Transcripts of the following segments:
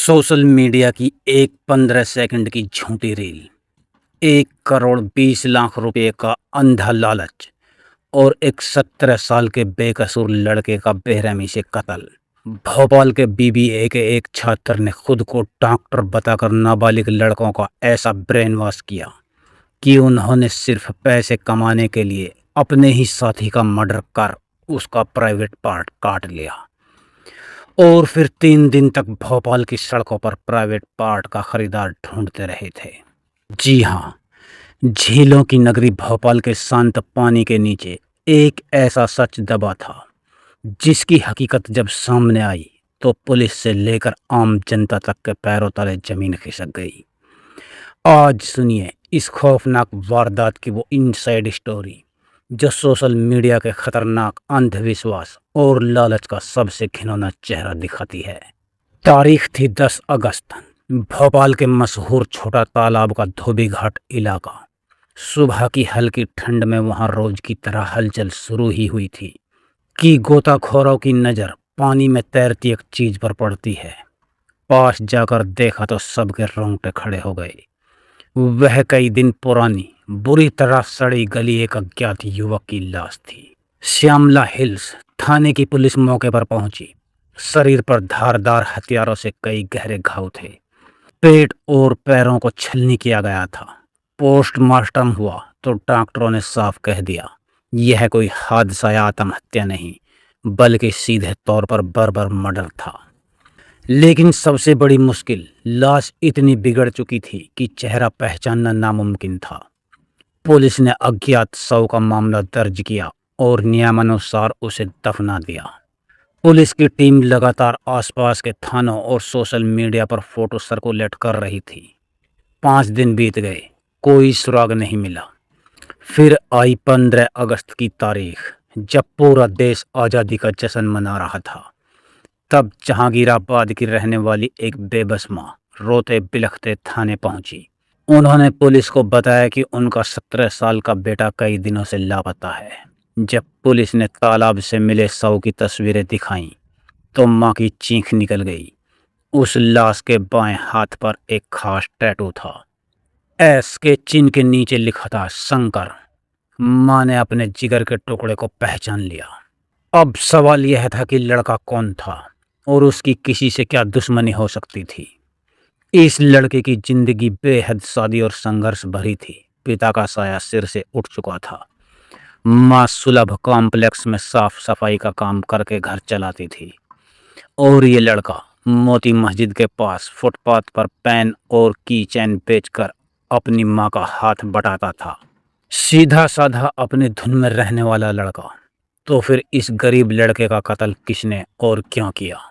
Social media की एक 15 second की झूठी रील, 1 करोड़ 20 लाख रुपए का अंधा लालच और एक 17 साल के बेकसूर लड़के का बेरहमी से कत्ल। भोपाल के बीबीए के एक छात्र ने खुद को डॉक्टर बताकर नाबालिग लड़कों का ऐसा ब्रेन वॉश किया कि उन्होंने सिर्फ पैसे कमाने के लिए अपने ही साथी का मर्डर कर उसका प्राइवेट पार्ट काट लिया और फिर 3 दिन तक भोपाल की सड़कों पर प्राइवेट पार्ट का खरीदार ढूंढते रहे थे। जी हाँ, झीलों की नगरी भोपाल के शांत पानी के नीचे एक ऐसा सच दबा था जिसकी हकीकत जब सामने आई तो पुलिस से लेकर आम जनता तक के पैरों तले जमीन खिसक गई। आज सुनिए इस खौफनाक वारदात की वो इनसाइड स्टोरी जो सोशल मीडिया के खतरनाक अंधविश्वास और लालच का सबसे घिनौना चेहरा दिखाती है। तारीख थी 10 अगस्त। भोपाल के मशहूर छोटा तालाब का धोबी घाट इलाका। सुबह की हल्की ठंड में वहां रोज की तरह हलचल शुरू ही हुई थी कि गोताखोरों की नज़र पानी में तैरती एक चीज पर पड़ती है। पास जाकर देखा तो सबके रोंगटे खड़े हो गए। वह कई दिन पुरानी बुरी तरह सड़ी गली एक अज्ञात युवक की लाश थी। श्यामला हिल्स थाने की पुलिस मौके पर पहुंची। शरीर पर धारदार हथियारों से कई गहरे घाव थे। पेट और पैरों को छलनी किया गया था। पोस्टमार्टम हुआ तो डॉक्टरों ने साफ कह दिया यह कोई हादसा या आत्महत्या नहीं बल्कि सीधे तौर पर बर्बर मर्डर था। लेकिन सबसे बड़ी मुश्किल, लाश इतनी बिगड़ चुकी थी कि चेहरा पहचानना नामुमकिन था। पुलिस ने अज्ञात शव का मामला दर्ज किया और नियमानुसार उसे दफना दिया। पुलिस की टीम लगातार आसपास के थानों और सोशल मीडिया पर फोटो सर्कुलेट कर रही थी। 5 दिन बीत गए, कोई सुराग नहीं मिला। फिर आई 15 अगस्त की तारीख, जब पूरा देश आज़ादी का जश्न मना रहा था। तब जहांगीराबाद की रहने वाली एक बेबस माँ रोते बिलखते थाने पहुंची। उन्होंने पुलिस को बताया कि उनका 17 साल का बेटा कई दिनों से लापता है। जब पुलिस ने तालाब से मिले शव की तस्वीरें दिखाईं तो माँ की चीख निकल गई। उस लाश के बाएं हाथ पर एक खास टैटू था। एस के चिन्ह के नीचे लिखा था शंकर। माँ ने अपने जिगर के टुकड़े को पहचान लिया। अब सवाल यह था कि लड़का कौन था और उसकी किसी से क्या दुश्मनी हो सकती थी। इस लड़के की जिंदगी बेहद सादी और संघर्ष भरी थी। पिता का साया सिर से उठ चुका था। माँ सुलभ कॉम्प्लेक्स में साफ सफाई का काम करके घर चलाती थी और ये लड़का मोती मस्जिद के पास फुटपाथ पर पेन और की चैन बेचकर अपनी माँ का हाथ बटाता था। सीधा साधा अपनी धुन में रहने वाला लड़का। तो फिर इस गरीब लड़के का कत्ल किसने और क्यों किया?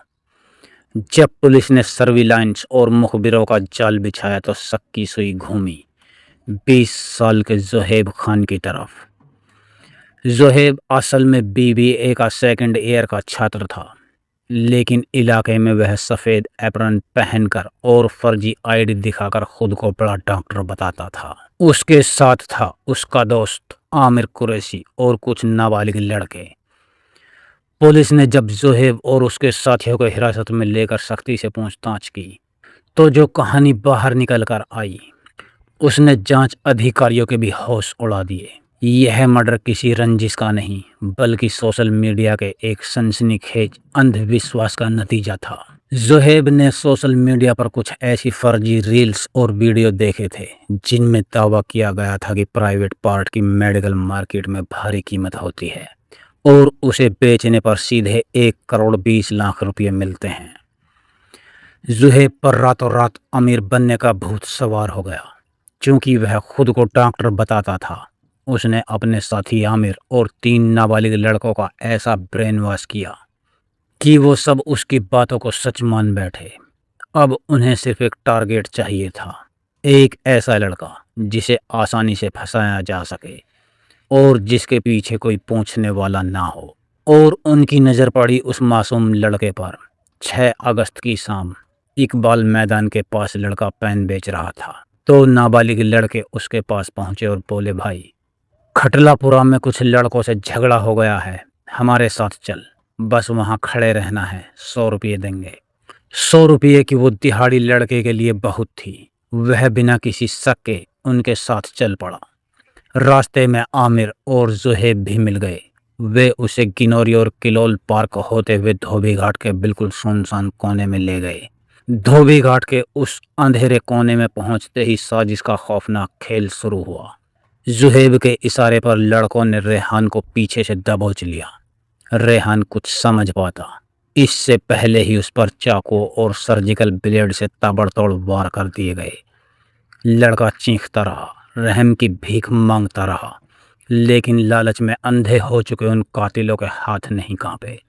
जब पुलिस ने सर्विलांस और मुखबिरों का जाल बिछाया तो शक की सुई घूमी 20 साल के जोहेब खान की तरफ। जोहेब असल में बीबीए का सेकंड ईयर का छात्र था, लेकिन इलाके में वह सफ़ेद एप्रन पहनकर और फर्जी आईडी दिखाकर खुद को बड़ा डॉक्टर बताता था। उसके साथ था उसका दोस्त आमिर कुरैशी और कुछ नाबालिग लड़के। पुलिस ने जब जोहेब और उसके साथियों को हिरासत में लेकर सख्ती से पूछताछ की तो जो कहानी बाहर निकल कर आई उसने जांच अधिकारियों के भी होश उड़ा दिए। यह मर्डर किसी रंजिश का नहीं बल्कि सोशल मीडिया के एक सनसनीखेज अंधविश्वास का नतीजा था। जोहेब ने सोशल मीडिया पर कुछ ऐसी फर्जी रील्स और वीडियो देखे थे जिनमें दावा किया गया था कि प्राइवेट पार्ट की मेडिकल मार्केट में भारी कीमत होती है और उसे बेचने पर सीधे 1 करोड़ 20 लाख रुपये मिलते हैं। जोहेब पर रातों रात अमीर बनने का भूत सवार हो गया। क्योंकि वह खुद को डॉक्टर बताता था, उसने अपने साथी आमिर और 3 नाबालिग लड़कों का ऐसा ब्रेन वॉश किया कि वो सब उसकी बातों को सच मान बैठे। अब उन्हें सिर्फ एक टारगेट चाहिए था, एक ऐसा लड़का जिसे आसानी से फंसाया जा सके और जिसके पीछे कोई पूछने वाला ना हो। और उनकी नज़र पड़ी उस मासूम लड़के पर। 6 अगस्त की शाम इकबाल मैदान के पास लड़का पेन बेच रहा था तो नाबालिग लड़के उसके पास पहुंचे और बोले, भाई खटलापुरा में कुछ लड़कों से झगड़ा हो गया है, हमारे साथ चल, बस वहां खड़े रहना है, 100 रुपये देंगे। 100 रुपये की वो दिहाड़ी लड़के के लिए बहुत थी। वह बिना किसी शक के उनके साथ चल पड़ा। रास्ते में आमिर और जुहैब भी मिल गए। वे उसे गिनौरी और किलोल पार्क होते हुए धोबी घाट के बिल्कुल सुनसान कोने में ले गए। धोबी घाट के उस अंधेरे कोने में पहुंचते ही साजिश का खौफनाक खेल शुरू हुआ। जुहैब के इशारे पर लड़कों ने रेहान को पीछे से दबोच लिया। रेहान कुछ समझ पाता इससे पहले ही उस पर चाकू और सर्जिकल ब्लेड से ताबड़तोड़ वार कर दिए गए। लड़का चीखता रहा, रहम की भीख मांगता रहा, लेकिन लालच में अंधे हो चुके उन कातिलों के हाथ नहीं कांपे।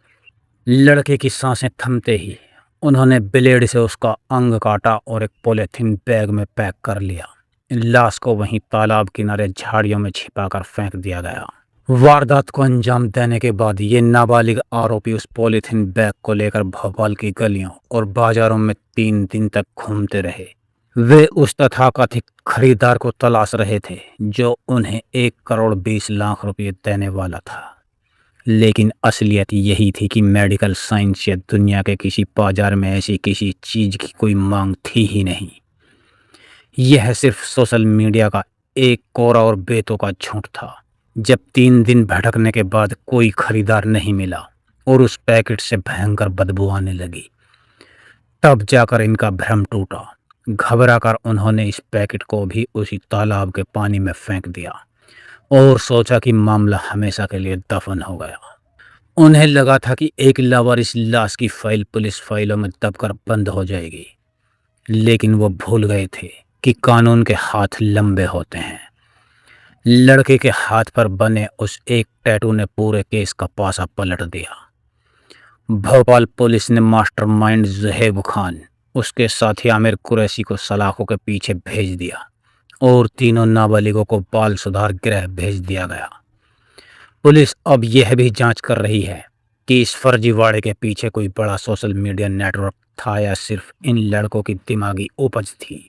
लड़के की सांसें थमते ही उन्होंने ब्लेड से उसका अंग काटा और एक पॉलीथीन बैग में पैक कर लिया। लाश को वहीं तालाब किनारे झाड़ियों में छिपाकर फेंक दिया गया। वारदात को अंजाम देने के बाद ये नाबालिग आरोपी उस पॉलीथीन बैग को लेकर भोपाल की गलियों और बाजारों में 3 दिन तक घूमते रहे। वे उस तथाकथित खरीदार को तलाश रहे थे जो उन्हें 1 करोड़ 20 लाख रुपए देने वाला था। लेकिन असलियत यही थी कि मेडिकल साइंस या दुनिया के किसी बाजार में ऐसी किसी चीज की कोई मांग थी ही नहीं। यह सिर्फ सोशल मीडिया का एक कोरा और बेतुका झूठ था। जब 3 दिन भटकने के बाद कोई खरीदार नहीं मिला और उस पैकेट से भयंकर बदबू आने लगी, तब जाकर इनका भ्रम टूटा। घबराकर उन्होंने इस पैकेट को भी उसी तालाब के पानी में फेंक दिया और सोचा कि मामला हमेशा के लिए दफन हो गया। उन्हें लगा था कि एक लावारिस लाश की फाइल पुलिस फाइलों में दबकर बंद हो जाएगी, लेकिन वो भूल गए थे कि कानून के हाथ लंबे होते हैं। लड़के के हाथ पर बने उस एक टैटू ने पूरे केस का पासा पलट दिया। भोपाल पुलिस ने मास्टरमाइंड जुहैब खान, उसके साथी आमिर कुरैशी को सलाखों के पीछे भेज दिया और तीनों नाबालिगों को बाल सुधार गृह भेज दिया गया। पुलिस अब यह भी जांच कर रही है कि इस फर्जीवाड़े के पीछे कोई बड़ा सोशल मीडिया नेटवर्क था या सिर्फ इन लड़कों की दिमागी उपज थी।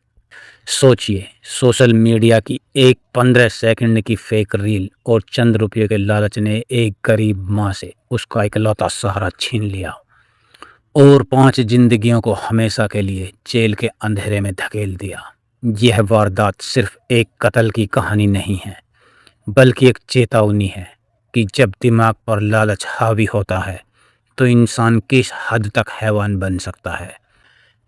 सोचिए, सोशल मीडिया की एक 15 सेकंड की फेक रील और चंद रुपये के लालच ने एक गरीब माँ से उसका इकलौता सहारा छीन लिया और 5 जिंदगियों को हमेशा के लिए जेल के अंधेरे में धकेल दिया। यह वारदात सिर्फ एक कत्ल की कहानी नहीं है, बल्कि एक चेतावनी है कि जब दिमाग पर लालच हावी होता है तो इंसान किस हद तक हैवान बन सकता है।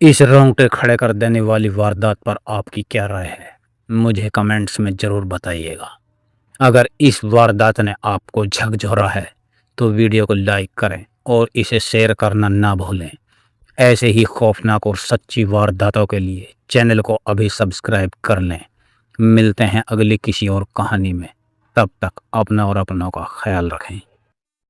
इस रोंगटे खड़े कर देने वाली वारदात पर आपकी क्या राय है, मुझे कमेंट्स में ज़रूर बताइएगा। अगर इस वारदात ने आपको झकझोरा है तो वीडियो को लाइक करें और इसे शेयर करना ना भूलें। ऐसे ही खौफनाक और सच्ची वारदातों के लिए चैनल को अभी सब्सक्राइब कर लें। मिलते हैं अगली किसी और कहानी में। तब तक अपना और अपनों का ख्याल रखें।